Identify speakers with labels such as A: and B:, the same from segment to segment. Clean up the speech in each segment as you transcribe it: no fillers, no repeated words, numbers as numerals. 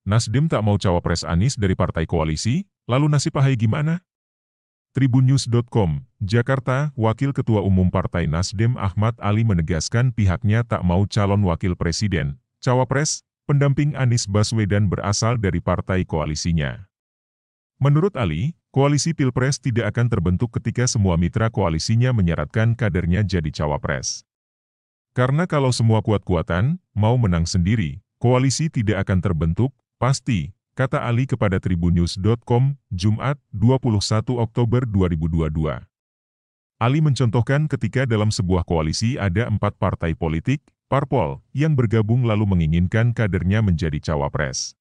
A: Nasdem tak mau cawapres Anies dari partai koalisi, lalu nasib Ahy gimana? Tribunnews.com, Jakarta, Wakil Ketua Umum Partai Nasdem Ahmad Ali menegaskan pihaknya tak mau calon wakil presiden, cawapres, pendamping Anies Baswedan berasal dari partai koalisinya. Menurut Ali, koalisi Pilpres tidak akan terbentuk ketika semua mitra koalisinya menyaratkan kadernya jadi cawapres. Karena kalau semua kuat-kuatan, mau menang sendiri, koalisi tidak akan terbentuk, pasti, kata Ali kepada Tribunnews.com, Jumat, 21 Oktober 2022. Ali mencontohkan ketika dalam sebuah koalisi ada 4 partai politik, parpol, yang bergabung lalu menginginkan kadernya menjadi cawapres.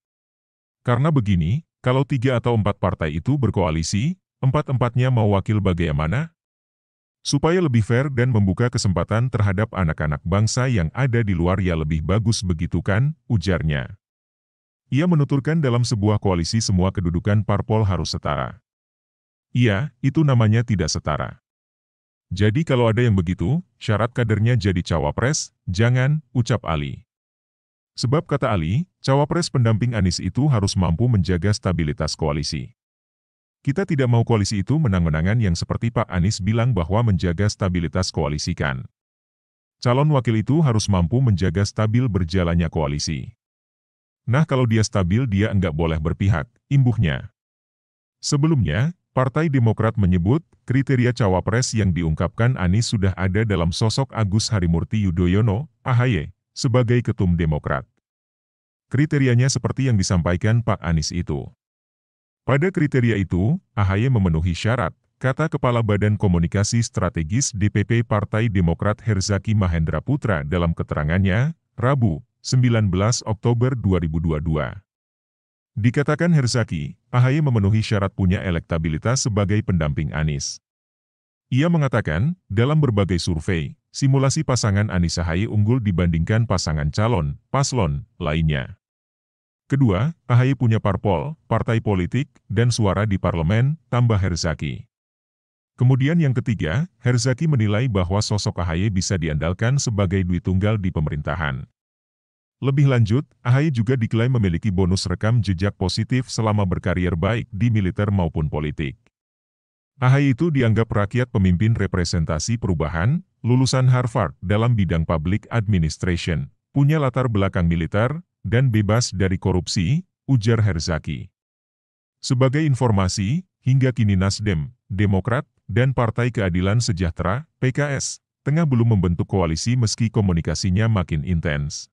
A: Karena begini, kalau 3 atau 4 partai itu berkoalisi, 4-empatnya mau wakil bagaimana? Supaya lebih fair dan membuka kesempatan terhadap anak-anak bangsa yang ada di luar ya lebih bagus begitu kan, ujarnya. Ia menuturkan dalam sebuah koalisi semua kedudukan parpol harus setara. Iya, itu namanya tidak setara. Jadi kalau ada yang begitu, syarat kadernya jadi cawapres, jangan, ucap Ali. Sebab kata Ali, cawapres pendamping Anies itu harus mampu menjaga stabilitas koalisi. Kita tidak mau koalisi itu menang-menangan yang seperti Pak Anies bilang bahwa menjaga stabilitas koalisi kan. Calon wakil itu harus mampu menjaga stabil berjalannya koalisi. Nah kalau dia stabil dia enggak boleh berpihak, imbuhnya. Sebelumnya, Partai Demokrat menyebut, kriteria cawapres yang diungkapkan Anies sudah ada dalam sosok Agus Harimurti Yudhoyono, AHY, sebagai ketum Demokrat. Kriterianya seperti yang disampaikan Pak Anies itu. Pada kriteria itu, AHY memenuhi syarat, kata Kepala Badan Komunikasi Strategis DPP Partai Demokrat Herzaki Mahendra Putra dalam keterangannya, Rabu, 19 Oktober 2022. Dikatakan Herzaki, AHY memenuhi syarat punya elektabilitas sebagai pendamping Anies. Ia mengatakan, dalam berbagai survei, simulasi pasangan Anies AHY unggul dibandingkan pasangan calon, paslon, lainnya. Kedua, AHY punya parpol, partai politik, dan suara di parlemen, tambah Herzaki. Kemudian yang ketiga, Herzaki menilai bahwa sosok AHY bisa diandalkan sebagai duit tunggal di pemerintahan. Lebih lanjut, AHY juga diklaim memiliki bonus rekam jejak positif selama berkarier baik di militer maupun politik. AHY itu dianggap rakyat pemimpin representasi perubahan, lulusan Harvard dalam bidang public administration, punya latar belakang militer, dan bebas dari korupsi, ujar Herzaki. Sebagai informasi, hingga kini Nasdem, Demokrat, dan Partai Keadilan Sejahtera, PKS, tengah belum membentuk koalisi meski komunikasinya makin intens.